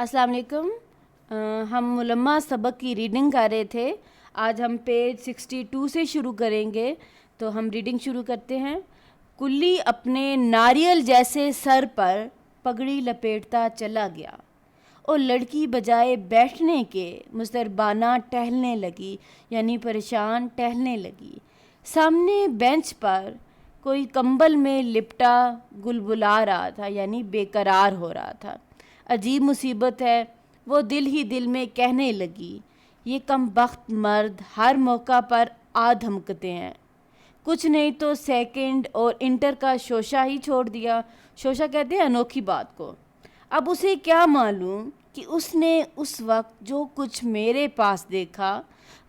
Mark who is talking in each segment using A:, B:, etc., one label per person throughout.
A: السلام علیکم۔ ہم ملمہ سبق کی ریڈنگ کر رہے تھے۔ آج ہم پیج 62 سے شروع کریں گے، تو ہم ریڈنگ شروع کرتے ہیں۔ کلی اپنے ناریل جیسے سر پر پگڑی لپیٹتا چلا گیا اور لڑکی بجائے بیٹھنے کے مضطربانہ ٹہلنے لگی، یعنی پریشان ٹہلنے لگی۔ سامنے بینچ پر کوئی کمبل میں لپٹا گلبلا رہا تھا، یعنی بے قرار ہو رہا تھا۔ عجیب مصیبت ہے، وہ دل ہی دل میں کہنے لگی، یہ کم بخت مرد ہر موقع پر آ دھمکتے ہیں، کچھ نہیں تو سیکنڈ اور انٹر کا شوشہ ہی چھوڑ دیا۔ شوشہ کہتے ہیں انوکھی بات کو۔ اب اسے کیا معلوم کہ اس نے اس وقت جو کچھ میرے پاس دیکھا،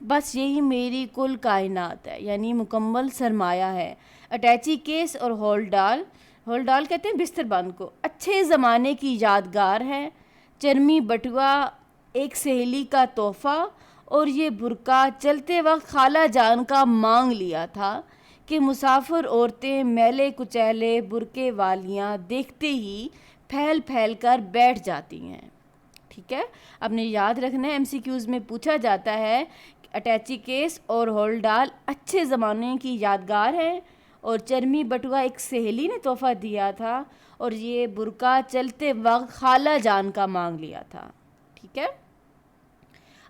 A: بس یہی میری کل کائنات ہے، یعنی مکمل سرمایہ ہے۔ اٹیچی کیس اور ہول ڈال کہتے ہیں بستر بند کو، اچھے زمانے کی یادگار ہے۔ چرمی بٹوا ایک سہیلی کا تحفہ، اور یہ برقع چلتے وقت خالہ جان کا مانگ لیا تھا کہ مسافر عورتیں میلے کچیلے برقعے والیاں دیکھتے ہی پھیل پھیل کر بیٹھ جاتی ہیں۔ ٹھیک ہے، آپ نے یاد رکھنا ہے، ایم سی کیوز میں پوچھا جاتا ہے اٹیچی کیس اور ہول ڈال اچھے زمانے کی یادگار ہے، اور چرمی بٹوا ایک سہیلی نے تحفہ دیا تھا، اور یہ برقع چلتے وقت خالہ جان کا مانگ لیا تھا۔ ٹھیک ہے،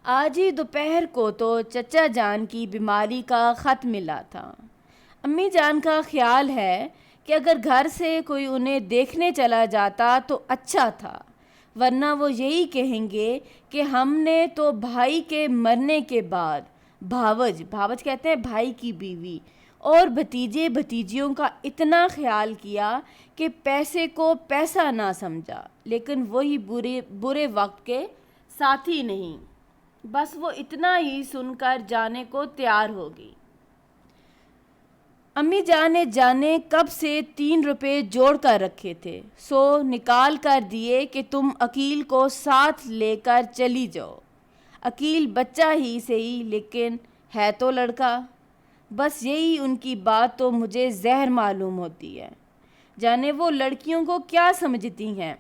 A: آج ہی دوپہر کو تو چچا جان کی بیماری کا خط ملا تھا۔ امی جان کا خیال ہے کہ اگر گھر سے کوئی انہیں دیکھنے چلا جاتا تو اچھا تھا، ورنہ وہ یہی کہیں گے کہ ہم نے تو بھائی کے مرنے کے بعد بھاوج کہتے ہیں بھائی کی بیوی اور بھتیجے بھتیجیوں کا اتنا خیال کیا کہ پیسے کو پیسہ نہ سمجھا، لیکن وہی برے وقت کے ساتھی نہیں۔ بس وہ اتنا ہی سن کر جانے کو تیار ہوگی۔ امی جان نے جانے کب سے 3 روپے جوڑ کر رکھے تھے، سو نکال کر دیے کہ تم عقیل کو ساتھ لے کر چلی جاؤ۔ عقیل بچہ ہی صحیح، لیکن ہے تو لڑکا۔ بس یہی ان کی بات تو مجھے زہر معلوم ہوتی ہے، جانے وہ لڑکیوں کو کیا سمجھتی ہیں۔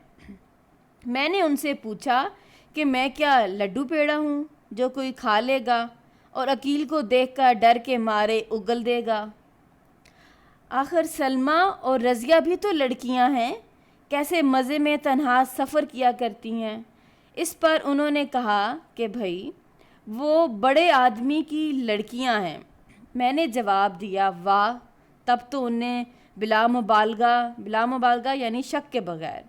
A: میں نے ان سے پوچھا کہ میں کیا لڈو پیڑا ہوں جو کوئی کھا لے گا اور عقیل کو دیکھ کر ڈر کے مارے اگل دے گا۔ آخر سلمیٰ اور رضیہ بھی تو لڑکیاں ہیں، کیسے مزے میں تنہا سفر کیا کرتی ہیں۔ اس پر انہوں نے کہا کہ بھائی وہ بڑے آدمی کی لڑکیاں ہیں۔ میں نے جواب دیا واہ، تب تو انہیں بلا مبالغہ یعنی شک کے بغیر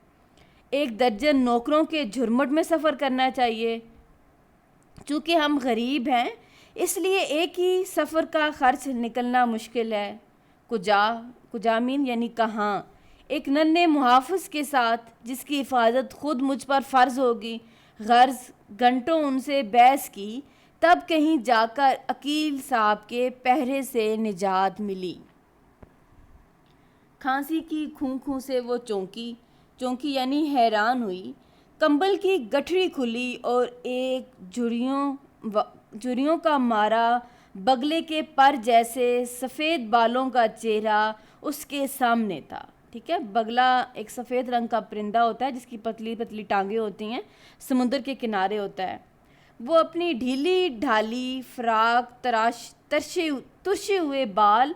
A: 1 درجن نوکروں کے جھرمٹ میں سفر کرنا چاہیے۔ چونکہ ہم غریب ہیں، اس لیے ایک ہی سفر کا خرچ نکلنا مشکل ہے۔ کجا مین یعنی کہاں، ایک ننھے محافظ کے ساتھ جس کی حفاظت خود مجھ پر فرض ہوگی۔ غرض گھنٹوں ان سے بحث کی، تب کہیں جا کر عقیل صاحب کے پہرے سے نجات ملی۔ کھانسی کی کھوں سے وہ چونکی یعنی حیران ہوئی۔ کمبل کی گٹھڑی کھلی اور ایک جھریوں کا مارا بگلے کے پر جیسے سفید بالوں کا چہرہ اس کے سامنے تھا۔ ٹھیک ہے، بگلا ایک سفید رنگ کا پرندہ ہوتا ہے جس کی پتلی پتلی ٹانگیں ہوتی ہیں، سمندر کے کنارے ہوتا ہے۔ وہ اپنی ڈھیلی ڈھالی فراق، ترشے ہوئے بال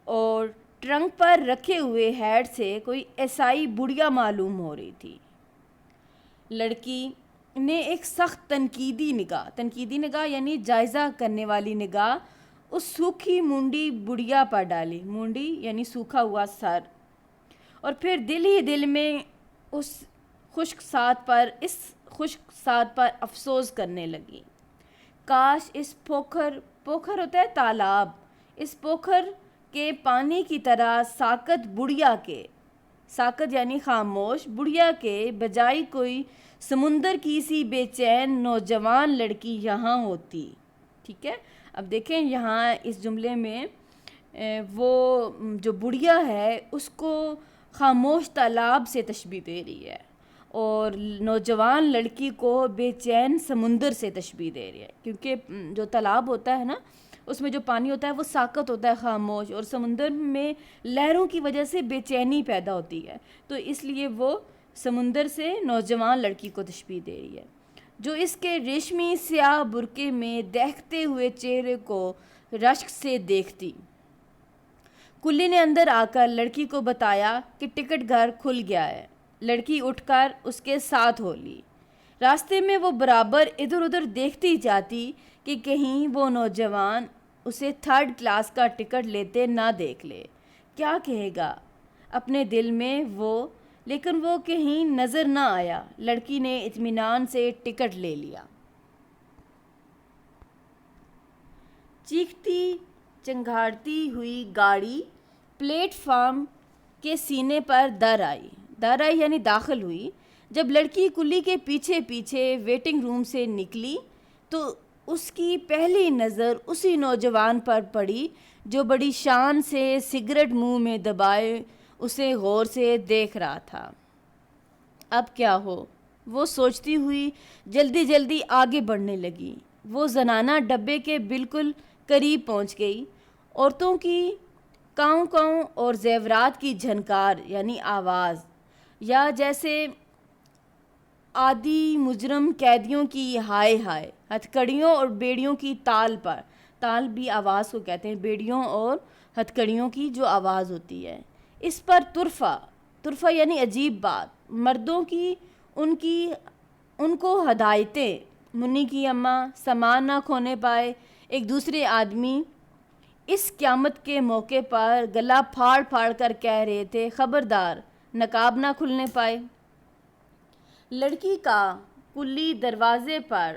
A: اور ٹرنک پر رکھے ہوئے ہیڈ سے کوئی عیسائی بڑھیا معلوم ہو رہی تھی۔ لڑکی نے ایک سخت تنقیدی نگاہ یعنی جائزہ کرنے والی نگاہ اس سوکھی مونڈی بڑھیا پر ڈالی، مونڈی یعنی سوکھا ہوا سر، اور پھر دل ہی دل میں اس خشک ساتھ پر افسوس کرنے لگی۔ کاش اس پوکھر ہوتا ہے تالاب، اس پوکھر کے پانی کی طرح ساکت یعنی خاموش بڑھیا کے بجائے کوئی سمندر کی سی بے چین نوجوان لڑکی یہاں ہوتی۔ ٹھیک ہے، اب دیکھیں یہاں اس جملے میں وہ جو بڑھیا ہے اس کو خاموش تالاب سے تشبیہ دے رہی ہے، اور نوجوان لڑکی کو بے چین سمندر سے تشبیہ دے رہی ہے، کیونکہ جو تالاب ہوتا ہے نا، اس میں جو پانی ہوتا ہے وہ ساکت ہوتا ہے، خاموش، اور سمندر میں لہروں کی وجہ سے بے چینی پیدا ہوتی ہے، تو اس لیے وہ سمندر سے نوجوان لڑکی کو تشبیہ دے رہی ہے، جو اس کے ریشمی سیاہ برقعے میں دیکھتے ہوئے چہرے کو رشک سے دیکھتی۔ کلی نے اندر آ کر لڑکی کو بتایا کہ ٹکٹ گھر کھل گیا ہے۔ لڑکی اٹھ کر اس کے ساتھ ہو لی۔ راستے میں وہ برابر ادھر ادھر دیکھتی جاتی کہ کہیں وہ نوجوان اسے 3rd کلاس کا ٹکٹ لیتے نہ دیکھ لے۔ کیا کہے گا اپنے دل میں وہ، لیکن وہ کہیں نظر نہ آیا۔ لڑکی نے اطمینان سے ٹکٹ لے لیا۔ چیختی چنگھاڑتی ہوئی گاڑی پلیٹ فارم کے سینے پر در آئی یعنی داخل ہوئی۔ جب لڑکی کلی کے پیچھے پیچھے ویٹنگ روم سے نکلی تو اس کی پہلی نظر اسی نوجوان پر پڑی جو بڑی شان سے سگریٹ منہ میں دبائے اسے غور سے دیکھ رہا تھا۔ اب کیا ہو، وہ سوچتی ہوئی جلدی جلدی آگے بڑھنے لگی۔ وہ زنانہ ڈبے کے بالکل قریب پہنچ گئی۔ عورتوں کی کاؤں کاؤں اور زیورات کی جھنکار یعنی آواز، یا جیسے عادی مجرم قیدیوں کی ہائے ہائے، ہتھکڑیوں اور بیڑیوں کی تال بھی آواز کو کہتے ہیں، بیڑیوں اور ہتھکڑیوں کی جو آواز ہوتی ہے۔ اس پر طرفہ یعنی عجیب بات، مردوں کی ان کو ہدایتیں، منی کی اماں سامان نہ کھونے پائے، ایک دوسرے آدمی اس قیامت کے موقع پر گلا پھاڑ پھاڑ کر کہہ رہے تھے خبردار نقاب نہ کھلنے پائے۔ لڑکی کا کلی دروازے پر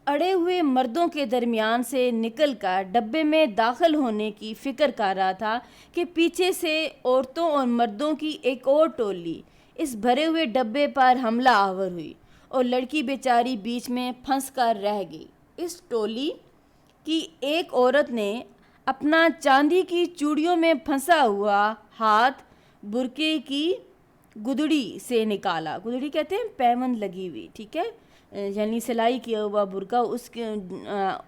A: اڑے ہوئے مردوں کے درمیان سے نکل کر ڈبے میں داخل ہونے کی فکر کر رہا تھا کہ پیچھے سے عورتوں اور مردوں کی ایک اور ٹولی اس بھرے ہوئے ڈبے پر حملہ آور ہوئی اور لڑکی بیچاری بیچ میں پھنس کر رہ گئی۔ اس ٹولی کی ایک عورت نے اپنا چاندی کی چوڑیوں میں پھنسا ہوا ہاتھ برقعے کی گدڑی سے نکالا۔ گدڑی کہتے ہیں پیوند لگی ہوئی، ٹھیک ہے، یعنی سلائی کیا ہوا برقع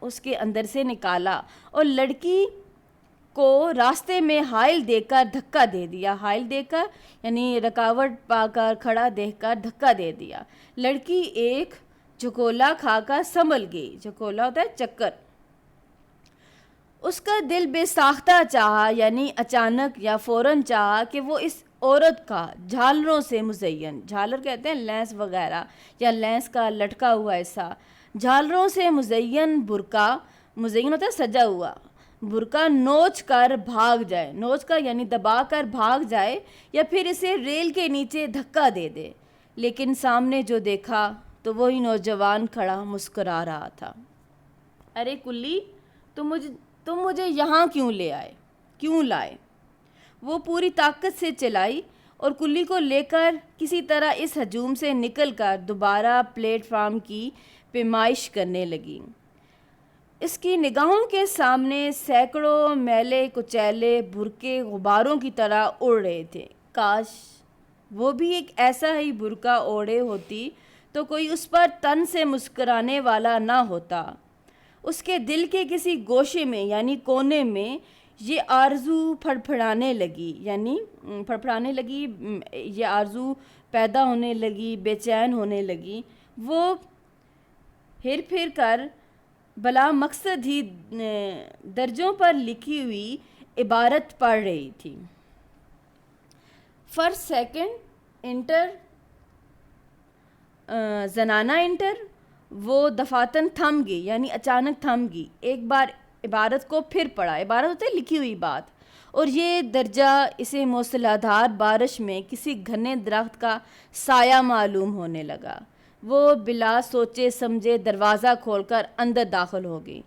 A: اس کے اندر سے نکالا اور لڑکی کو راستے میں حائل دیکھ کر دھکا دے دیا۔ حائل دیکھ کر یعنی رکاوٹ پا کر کھڑا دیکھ کر دھکا دے دیا۔ لڑکی ایک جھکولا کھا کر سنبھل گئی۔ جھکولا ہوتا ہے چکر۔ اس کا دل بے ساختہ چاہا یعنی اچانک یا فوراً چاہا کہ وہ اس عورت کا جھالروں سے مزین، جھالر کہتے ہیں لینس وغیرہ یا لینس کا لٹکا ہوا ایسا، جھالروں سے مزین برقع، مزین ہوتا ہے سجا ہوا، برقع نوچ کر بھاگ جائے، نوچ کر یعنی دبا کر بھاگ جائے یا پھر اسے ریل کے نیچے دھکا دے دے۔ لیکن سامنے جو دیکھا تو وہی نوجوان کھڑا مسکرا رہا تھا۔ ارے کلی، تم مجھے یہاں کیوں لائے؟ وہ پوری طاقت سے چلائی اور کلی کو لے کر کسی طرح اس ہجوم سے نکل کر دوبارہ پلیٹ فارم کی پیمائش کرنے لگی۔ اس کی نگاہوں کے سامنے سینکڑوں میلے کچیلے برقعے غباروں کی طرح اڑ رہے تھے۔ کاش وہ بھی ایک ایسا ہی برقع اوڑھے ہوتی تو کوئی اس پر تن سے مسکرانے والا نہ ہوتا۔ اس کے دل کے کسی گوشے میں یعنی کونے میں یہ آرزو پھڑپھڑانے لگی، یہ آرزو پیدا ہونے لگی، بے چین ہونے لگی۔ وہ ہر پھر کر بلا مقصد ہی درجوں پر لکھی ہوئی عبارت پڑھ رہی تھی۔ فرسٹ سیکنڈ انٹر، زنانہ انٹر۔ وہ دفاتن تھم گئی یعنی اچانک تھم گئی، ایک بار عبارت کو پھر پڑھا۔ عبارت ہوتا ہے لکھی ہوئی بات، اور یہ درجہ اسے موسلادھار بارش میں کسی گھنے درخت کا سایہ معلوم ہونے لگا۔ وہ بلا سوچے سمجھے دروازہ کھول کر اندر داخل ہو گئی۔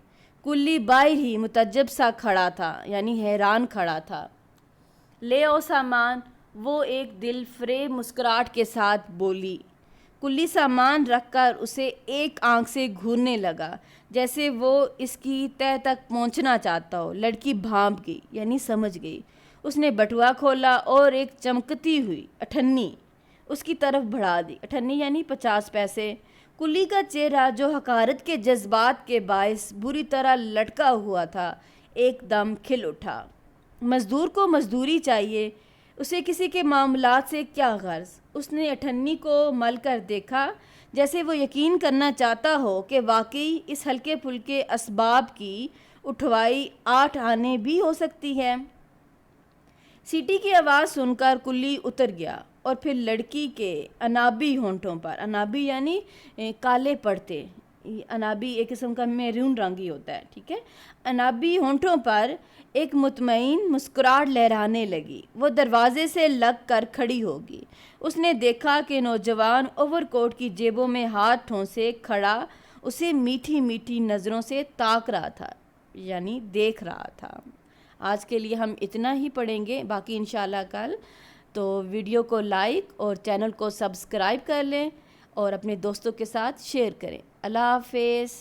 A: کلی باہر ہی متعجب سا کھڑا تھا یعنی حیران کھڑا تھا۔ لے آؤ سامان، وہ ایک دل فریب مسکراہٹ کے ساتھ بولی۔ کلی سامان رکھ کر اسے ایک آنکھ سے گھورنے لگا جیسے وہ اس کی تہہ تک پہنچنا چاہتا ہو۔ لڑکی بھانپ گئی یعنی سمجھ گئی۔ اس نے بٹوا کھولا اور ایک چمکتی ہوئی اٹھنی اس کی طرف بڑھا دی۔ اٹھنی یعنی 50 پیسے۔ کلی کا چہرہ جو حقارت کے جذبات کے باعث بری طرح لٹکا ہوا تھا ایک دم کھل اٹھا۔ مزدور کو مزدوری چاہیے، اسے کسی کے معاملات سے کیا غرض؟ اس نے اٹھنی کو مل کر دیکھا، جیسے وہ یقین کرنا چاہتا ہو کہ واقعی اس ہلکے پھلکے اسباب کی اٹھوائی 8 آنے بھی ہو سکتی ہے۔ سیٹی کی آواز سن کر کلی اتر گیا اور پھر لڑکی کے انابی ہونٹوں پر، انابی یعنی کالے پڑتے، انابی ایک قسم کا میرون رنگی ہوتا ہے، ٹھیک ہے، انابی ہونٹوں پر ایک مطمئن مسکراہٹ لہرانے لگی۔ وہ دروازے سے لگ کر کھڑی ہوگی۔ اس نے دیکھا کہ نوجوان اوور کوٹ کی جیبوں میں ہاتھ ٹھونسے کھڑا اسے میٹھی میٹھی نظروں سے تاک رہا تھا، یعنی دیکھ رہا تھا۔ آج کے لیے ہم اتنا ہی پڑھیں گے، باقی انشاءاللہ کل۔ تو ویڈیو کو لائک اور چینل کو سبسکرائب کر لیں اور اپنے دوستوں کے ساتھ شیئر کریں۔ اللہ حافظ۔